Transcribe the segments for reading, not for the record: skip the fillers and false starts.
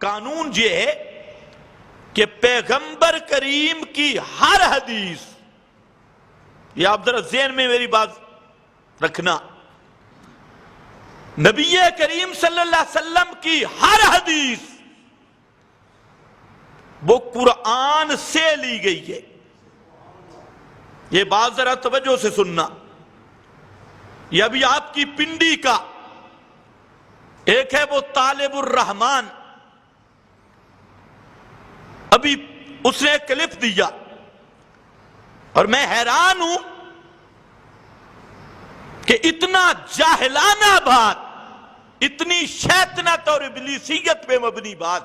قانون یہ ہے کہ پیغمبر کریم کی ہر حدیث، یہ آپ ذرا ذہن میں میری بات رکھنا، نبی کریم صلی اللہ علیہ وسلم کی ہر حدیث وہ قرآن سے لی گئی ہے۔ یہ بات ذرا توجہ سے سننا، یہ ابھی آپ کی پنڈی کا ایک ہے وہ طالب الرحمن، ابھی اس نے کلپ دیا اور میں حیران ہوں کہ اتنا جاہلانہ بات، اتنی شیطنت اور ابلیسیت پہ مبنی بات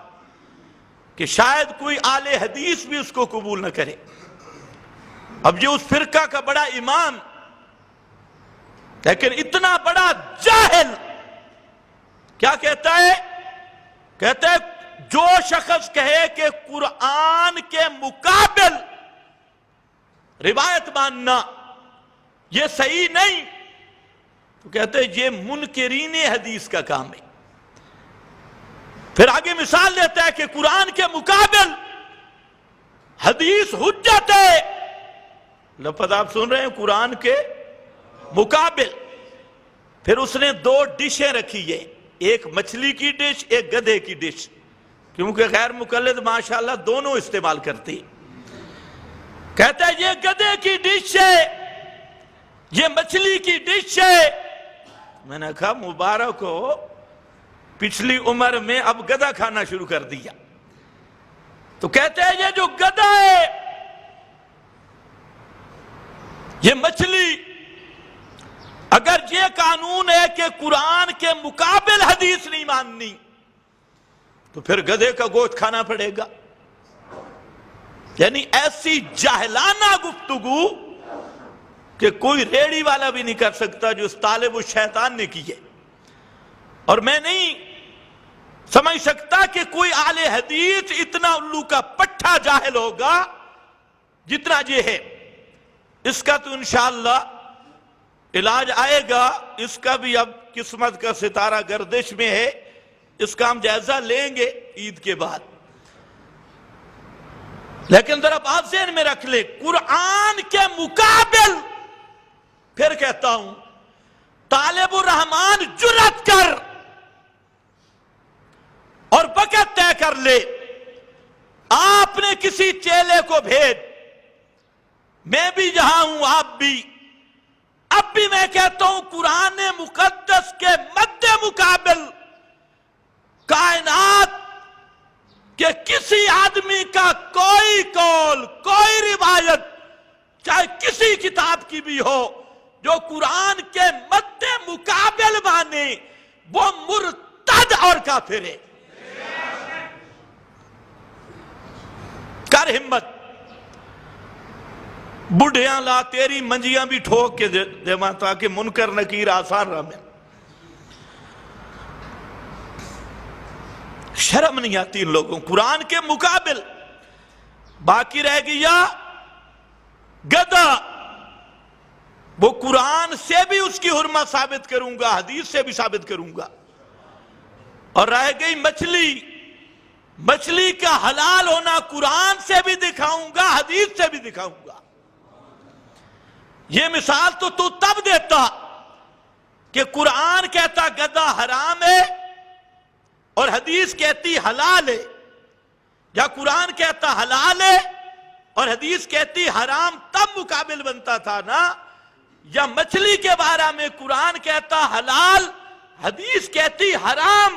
کہ شاید کوئی اہل حدیث بھی اس کو قبول نہ کرے۔ اب یہ اس فرقہ کا بڑا امام، لیکن اتنا بڑا جاہل کیا کہتا ہے؟ کہتا ہے جو شخص کہے کہ قرآن کے مقابل روایت ماننا یہ صحیح نہیں، تو کہتے ہیں یہ منکرین حدیث کا کام ہے۔ پھر آگے مثال دیتا ہے کہ قرآن کے مقابل حدیث حجت ہے، لفظ آپ سن رہے ہیں، قرآن کے مقابل۔ پھر اس نے دو ڈشیں رکھی ہے، ایک مچھلی کی ڈش، ایک گدھے کی ڈش، کیونکہ غیر مقلد ماشاءاللہ دونوں استعمال کرتے۔ کہتا ہے یہ گدھے کی ڈش ہے، یہ مچھلی کی ڈش ہے۔ میں نے کہا مبارک ہو، پچھلی عمر میں اب گدھا کھانا شروع کر دیا۔ تو کہتے ہیں یہ جو گدھا ہے، یہ مچھلی، اگر یہ قانون ہے کہ قرآن کے مقابل حدیث نہیں ماننی تو پھر گدھے کا گوشت کھانا پڑے گا۔ یعنی ایسی جاہلانہ گفتگو کہ کوئی ریڑی والا بھی نہیں کر سکتا جو اس طالب الشیطان نے کی ہے۔ اور میں نہیں سمجھ سکتا کہ کوئی اہل حدیث اتنا الو کا پٹھا جاہل ہوگا جتنا یہ ہے۔ اس کا تو انشاءاللہ علاج آئے گا، اس کا بھی اب قسمت کا ستارہ گردش میں ہے، اس کا ہم جائزہ لیں گے عید کے بعد۔ لیکن ذرا بات ذہن میں رکھ لے، قرآن کے مقابل، پھر کہتا ہوں طالب الرحمن جرأت کر اور وقت طے کر لے، آپ نے کسی چیلے کو بھیج، میں بھی جہاں ہوں آپ بھی، اب بھی میں کہتا ہوں قرآن مقدس کے مد مقابل کائنات کہ کسی آدمی کا کوئی قول، کوئی روایت، چاہے کسی کتاب کی بھی ہو، جو قرآن کے مد مقابل مانے، وہ مرتد اور کافر ہے۔ کر ہمت، بڑھیاں لا تیری منجیاں بھی ٹھوک کے دے ماں، تاکہ منکر نکیر آسان رہا میں۔ شرم نہیں آتی ان لوگوں، قرآن کے مقابل۔ باقی رہ گیا گدھا، وہ قرآن سے بھی اس کی حرمت ثابت کروں گا، حدیث سے بھی ثابت کروں گا۔ اور رہ گئی مچھلی، مچھلی کا حلال ہونا قرآن سے بھی دکھاؤں گا، حدیث سے بھی دکھاؤں گا۔ یہ مثال تو تب دیتا کہ قرآن کہتا گدھا حرام ہے اور حدیث کہتی حلال ہے، یا قرآن کہتا حلال ہے اور حدیث کہتی حرام، تب مقابل بنتا تھا نا۔ یا مچھلی کے بارے میں قرآن کہتا حلال، حدیث کہتی حرام،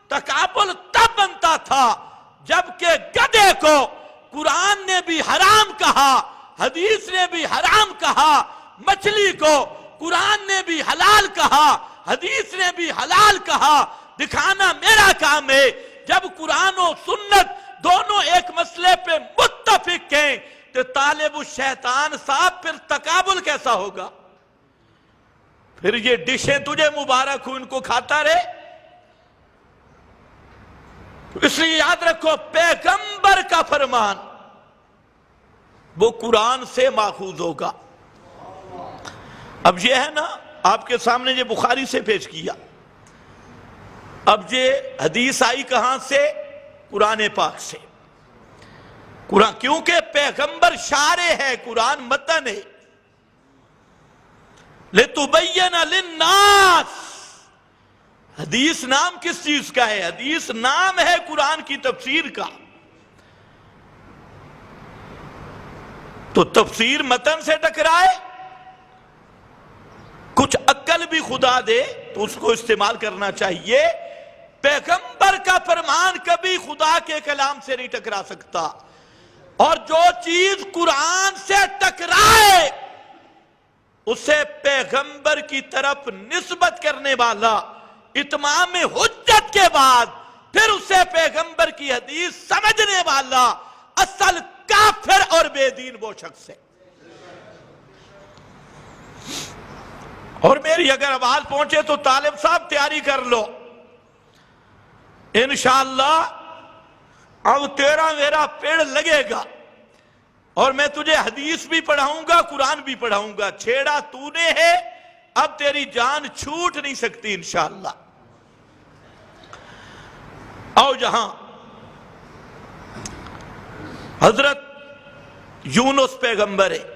تقابل تب بنتا تھا جبکہ گدھے کو قرآن نے بھی حرام کہا، حدیث نے بھی حرام کہا، مچھلی کو قرآن نے بھی حلال کہا، حدیث نے بھی حلال کہا۔ دکھانا میرا کام ہے۔ جب قرآن و سنت دونوں ایک مسئلے پہ متفق ہیں تو طالب الشیطان صاحب پھر تقابل کیسا ہوگا؟ پھر یہ ڈشیں تجھے مبارک ہو، ان کو کھاتا رہے۔ اس لیے یاد رکھو، پیغمبر کا فرمان وہ قرآن سے ماخوذ ہوگا۔ اب یہ ہے نا، آپ کے سامنے یہ بخاری سے پیش کیا، اب یہ حدیث آئی کہاں سے؟ قرآن پاک سے. قرآن کیونکہ پیغمبر شارع ہے، قرآن متن ہے. لِتُبَيَّنَ لِلنَّاسِ. حدیث نام کس چیز کا ہے؟ حدیث نام ہے قرآن کی تفسیر کا. تو تفسیر متن سے ٹکرائے، کچھ عقل بھی خدا دے تو اس کو استعمال کرنا چاہیے. پیغمبر کا فرمان کبھی خدا کے کلام سے نہیں ٹکرا سکتا، اور جو چیز قرآن سے ٹکرائے اسے پیغمبر کی طرف نسبت کرنے والا اتمام حجت کے بعد پھر اسے پیغمبر کی حدیث سمجھنے والا اصل کافر اور بے دین وہ شخص ہے. اور میری اگر آواز پہنچے تو طالب صاحب تیاری کر لو، انشاءاللہ اب تیرا میرا پیڑ لگے گا، اور میں تجھے حدیث بھی پڑھاؤں گا، قرآن بھی پڑھاؤں گا. چھیڑا تو نے ہے، اب تیری جان چھوٹ نہیں سکتی انشاءاللہ. آؤ جہاں حضرت یونس پیغمبر ہے،